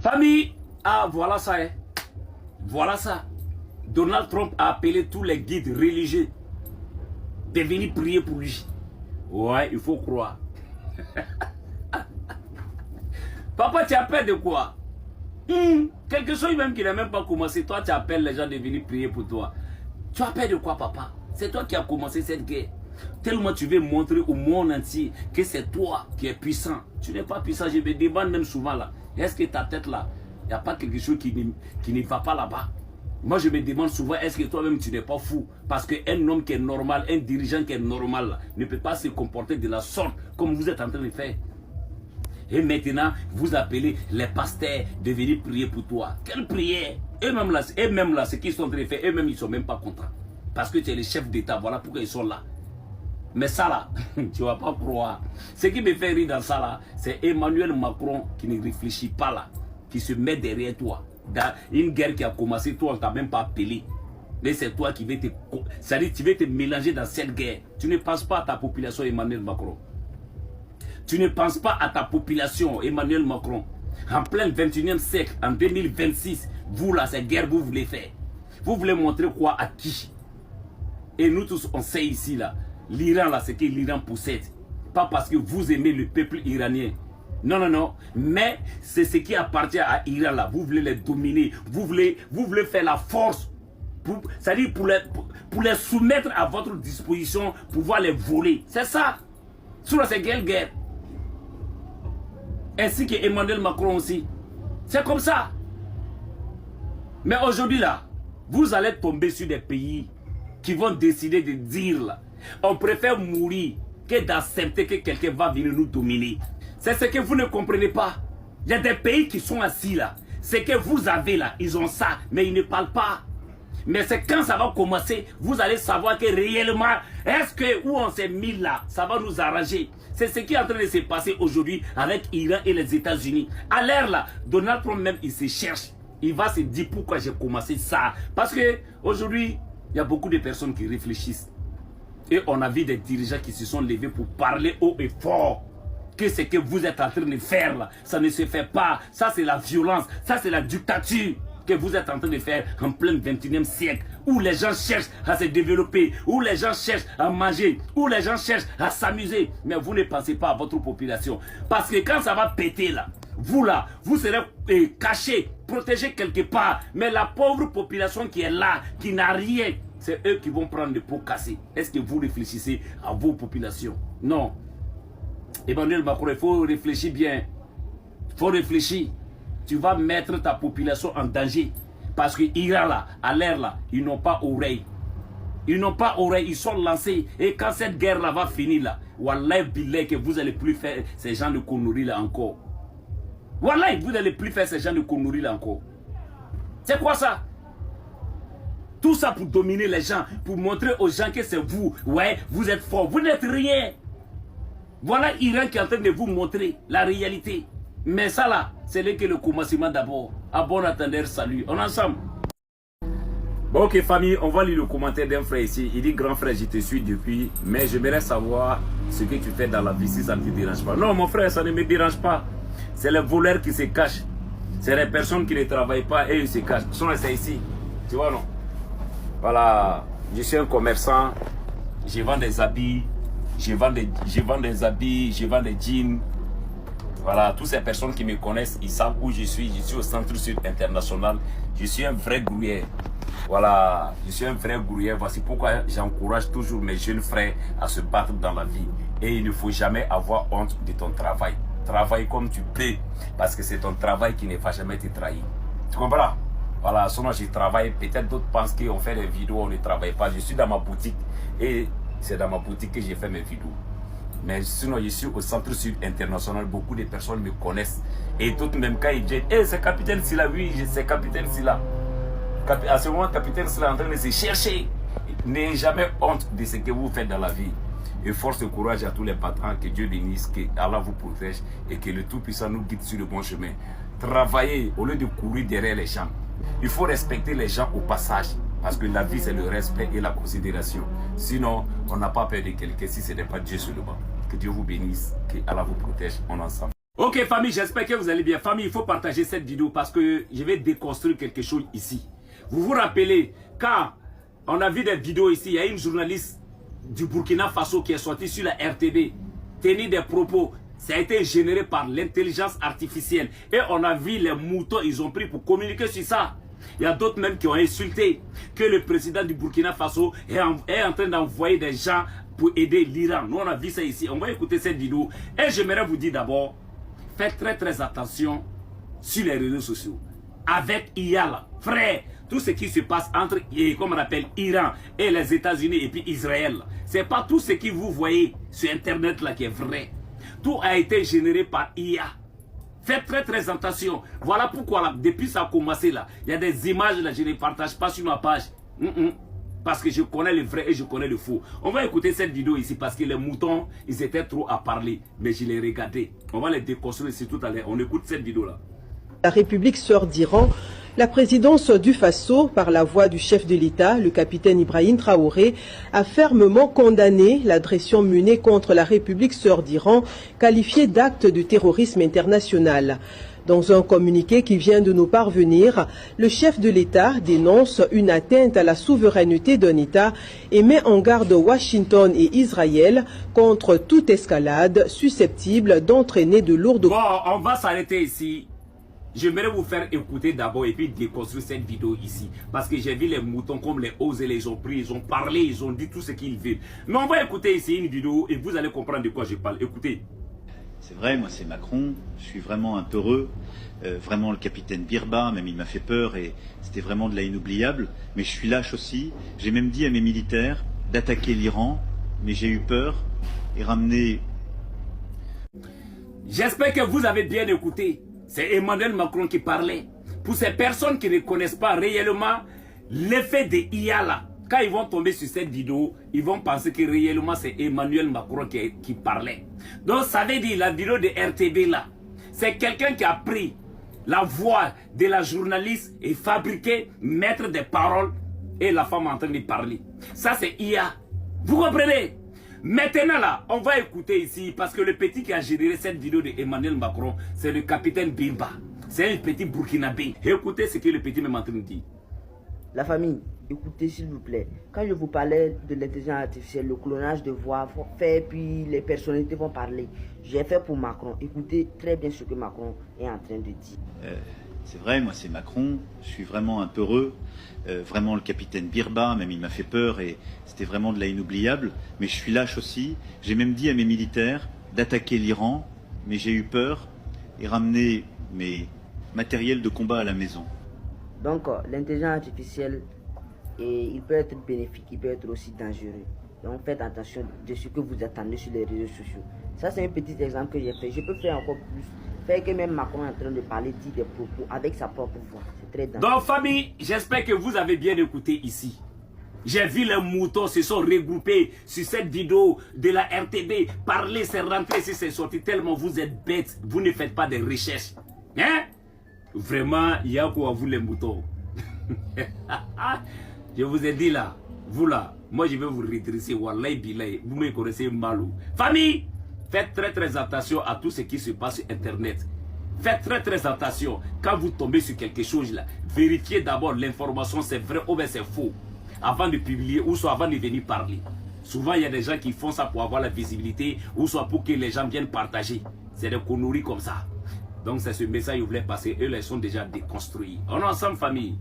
Famille, ah voilà ça, hein. Voilà ça. Donald Trump a appelé tous les guides religieux de venir prier pour lui. Ouais, il faut croire. Papa, tu as peur de quoi? Quelque chose même qui n'a même pas commencé. Toi, tu appelles les gens de venir prier pour toi. Tu as peur de quoi, papa? C'est toi qui as commencé cette guerre. Tellement tu veux montrer au monde entier que c'est toi qui es puissant. Tu n'es pas puissant. Je me demande même souvent là. Est-ce que ta tête là, il n'y a pas quelque chose qui ne va pas là-bas? Moi, je me demande souvent, est-ce que toi-même, tu n'es pas fou? Parce qu'un homme qui est normal, un dirigeant qui est normal, là, ne peut pas se comporter de la sorte comme vous êtes en train de faire. Et maintenant, vous appelez les pasteurs de venir prier pour toi. Quelle prière? Eux-mêmes là, ce qu'ils sont en train de faire, eux-mêmes, ils ne sont même pas contents. Parce que tu es le chef d'État, voilà pourquoi ils sont là. Mais ça là, tu ne vas pas croire. Ce qui me fait rire dans ça là, c'est Emmanuel Macron qui ne réfléchit pas là, qui se met derrière toi. Dans une guerre qui a commencé, toi on ne t'a même pas appelé. Mais c'est toi qui veux te... C'est-à-dire tu veux te mélanger dans cette guerre. Tu ne penses pas à ta population, Emmanuel Macron. Tu ne penses pas à ta population, Emmanuel Macron. En plein 21e siècle, en 2026, vous là, cette guerre, vous voulez faire. Vous voulez montrer quoi à qui? Et nous tous, on sait ici là, l'Iran là, c'est que l'Iran possède. Pas parce que vous aimez le peuple iranien. Non, non, non. Mais c'est ce qui appartient à l'Iran là. Vous voulez les dominer. Vous voulez faire la force. C'est-à-dire pour les soumettre à votre disposition, pouvoir les voler. C'est ça. Sur cette guerre. Ainsi que Emmanuel Macron aussi. C'est comme ça. Mais aujourd'hui là, vous allez tomber sur des pays qui vont décider de dire là, on préfère mourir que d'accepter que quelqu'un va venir nous dominer. C'est ce que vous ne comprenez pas. Il y a des pays qui sont assis là. Ce que vous avez là, ils ont ça, mais ils ne parlent pas. Mais c'est quand ça va commencer, vous allez savoir que réellement, est-ce que où on s'est mis là, ça va nous arranger. C'est ce qui est en train de se passer aujourd'hui avec l'Iran et les États-Unis. À l'heure là, Donald Trump même, il se cherche. Il va se dire pourquoi j'ai commencé ça. Parce que aujourd'hui, il y a beaucoup de personnes qui réfléchissent. Et on a vu des dirigeants qui se sont levés pour parler haut et fort. Que ce que vous êtes en train de faire là, ça ne se fait pas. Ça c'est la violence, ça c'est la dictature que vous êtes en train de faire en plein 21e siècle. Où les gens cherchent à se développer, où les gens cherchent à manger, où les gens cherchent à s'amuser. Mais vous ne pensez pas à votre population. Parce que quand ça va péter là, vous serez cachés, protégés quelque part. Mais la pauvre population qui est là, qui n'a rien, c'est eux qui vont prendre le pot cassé. Est-ce que vous réfléchissez à vos populations? Non. Emmanuel Macron, il faut réfléchir bien. Il faut réfléchir. Tu vas mettre ta population en danger. Parce que l'Iran là, à l'air là, ils n'ont pas oreille. Ils n'ont pas oreille, ils sont lancés. Et quand cette guerre là va finir là, Wallah billah que vous n'allez plus faire ces gens de conneries là encore. Wallah, vous n'allez plus faire ces gens de conneries là encore. C'est quoi ça? Tout ça pour dominer les gens, pour montrer aux gens que c'est vous. Ouais, vous êtes fort, vous n'êtes rien. Voilà l'Iran qui est en train de vous montrer la réalité. Mais ça là, c'est que le commencement d'abord. À bon attendeur, salut. On est ensemble. Bon ok famille, on va lire le commentaire d'un frère ici. Il dit grand frère, je te suis depuis, mais j'aimerais savoir ce que tu fais dans la vie si ça ne te dérange pas. Non mon frère, ça ne me dérange pas. C'est les voleurs qui se cachent. C'est les personnes qui ne travaillent pas et ils se cachent. C'est ici. Tu vois non? Voilà, je suis un commerçant. Je vends des habits. Je vends des habits, je vends des jeans. Voilà, toutes ces personnes qui me connaissent, ils savent où je suis. Je suis au Centre Sud International. Je suis un vrai grouilleur. Voilà, je suis un vrai grouilleur. Voici pourquoi j'encourage toujours mes jeunes frères à se battre dans la vie. Et il ne faut jamais avoir honte de ton travail. Travaille comme tu peux, parce que c'est ton travail qui ne va jamais te trahir. Tu comprends? Voilà, sinon je travaille. Peut-être d'autres pensent qu'on fait des vidéos, on ne travaille pas. Je suis dans ma boutique et c'est dans ma boutique que j'ai fait mes vidéos. Mais sinon, je suis au Centre Sud International. Beaucoup de personnes me connaissent. Et d'autres, même quand ils disent, hey, c'est Capitaine Silla, oui, c'est Capitaine Silla. À ce moment, Capitaine Silla est en train de se chercher. N'ayez jamais honte de ce que vous faites dans la vie. Et force et courage à tous les patrons. Que Dieu bénisse, que Allah vous protège et que le Tout-Puissant nous guide sur le bon chemin. Travaillez au lieu de courir derrière les gens. Il faut respecter les gens au passage. Parce que la vie, c'est le respect et la considération. Sinon, on n'a pas peur de quelqu'un si ce n'est pas Dieu sur le banc. Que Dieu vous bénisse, que Allah vous protège. On est ensemble. Ok famille, j'espère que vous allez bien. Famille, il faut partager cette vidéo parce que je vais déconstruire quelque chose ici. Vous vous rappelez, quand on a vu des vidéos ici, il y a une journaliste du Burkina Faso qui est sortie sur la RTB, tenir des propos. Ça a été généré par l'intelligence artificielle. Et on a vu les moutons, ils ont pris pour communiquer sur ça. Il y a d'autres même qui ont insulté que le président du Burkina Faso est en train d'envoyer des gens pour aider l'Iran. Nous, on a vu ça ici. On va écouter cette vidéo. Et j'aimerais vous dire d'abord, faites très attention sur les réseaux sociaux. Avec IA là, frère, tout ce qui se passe entre, comme on appelle, Iran et les États-Unis et puis Israël, c'est pas tout ce que vous voyez sur Internet là qui est vrai. Tout a été généré par IA. Faites très attention. Voilà pourquoi là, depuis ça a commencé là, il y a des images là, je ne les partage pas sur ma page. Parce que je connais le vrai et je connais le faux. On va écouter cette vidéo ici parce que les moutons, ils étaient trop à parler. Mais je les regardais. On va les déconstruire ici tout à l'heure. On écoute cette vidéo là. La République sœur d'Iran, la présidence du Faso, par la voix du chef de l'État, le capitaine Ibrahim Traoré, a fermement condamné l'agression menée contre la République sœur d'Iran, qualifiée d'acte de terrorisme international. Dans un communiqué qui vient de nous parvenir, le chef de l'État dénonce une atteinte à la souveraineté d'un État et met en garde Washington et Israël contre toute escalade susceptible d'entraîner de lourdes... Bon, on va s'arrêter ici. J'aimerais vous faire écouter d'abord et puis déconstruire cette vidéo ici. Parce que j'ai vu les moutons comme les osés, ils ont pris, ils ont parlé, ils ont dit tout ce qu'ils veulent. Mais on va écouter ici une vidéo et vous allez comprendre de quoi je parle. Écoutez. C'est vrai, moi c'est Macron, je suis vraiment un peureux, vraiment le capitaine Birba, même il m'a fait peur et c'était vraiment de la inoubliable. Mais je suis lâche aussi, j'ai même dit à mes militaires d'attaquer l'Iran, mais j'ai eu peur et ramener... J'espère que vous avez bien écouté. C'est Emmanuel Macron qui parlait. Pour ces personnes qui ne connaissent pas réellement l'effet de IA là, quand ils vont tomber sur cette vidéo, ils vont penser que réellement c'est Emmanuel Macron qui parlait. Donc ça veut dire la vidéo de RTB là, c'est quelqu'un qui a pris la voix de la journaliste et fabriqué, mettre des paroles et la femme en train de parler. Ça c'est IA. Vous comprenez? Maintenant là, on va écouter ici parce que le petit qui a généré cette vidéo de Emmanuel Macron, c'est le capitaine Birba. C'est un petit burkinabé. Écoutez ce que le petit m'est en train de dire. La famille, écoutez s'il vous plaît. Quand je vous parlais de l'intelligence artificielle, le clonage de voix, fait puis les personnalités vont parler. J'ai fait pour Macron. Écoutez très bien ce que Macron est en train de dire. C'est vrai, moi c'est Macron, je suis vraiment un peureux, vraiment le capitaine Birba, même il m'a fait peur et c'était vraiment de la inoubliable. Mais je suis lâche aussi, j'ai même dit à mes militaires d'attaquer l'Iran, mais j'ai eu peur et ramener mes matériels de combat à la maison. Donc l'intelligence artificielle, il peut être bénéfique, il peut être aussi dangereux. Donc faites attention de ce que vous attendez sur les réseaux sociaux. Ça c'est un petit exemple que j'ai fait. Je peux faire encore plus. Faire que même Macron est en train de parler, dit des propos avec sa propre voix. C'est très dangereux. Donc famille, j'espère que vous avez bien écouté ici. J'ai vu les moutons se sont regroupés sur cette vidéo de la RTB. Parler, c'est rentré, c'est sorti tellement vous êtes bêtes. Vous ne faites pas de recherches. Hein? Vraiment, il y a quoi vous les moutons. Je vous ai dit là, vous là, moi je vais vous redresser. Wallahi billahi, vous me connaissez malou. Famille, faites très attention à tout ce qui se passe sur Internet. Faites très attention. Quand vous tombez sur quelque chose là, vérifiez d'abord l'information, c'est vrai ou bien c'est faux. Avant de publier ou soit avant de venir parler. Souvent, il y a des gens qui font ça pour avoir la visibilité ou soit pour que les gens viennent partager. C'est des conneries comme ça. Donc c'est ce message que je voulais passer. Eux, ils sont déjà déconstruits. On est ensemble, famille.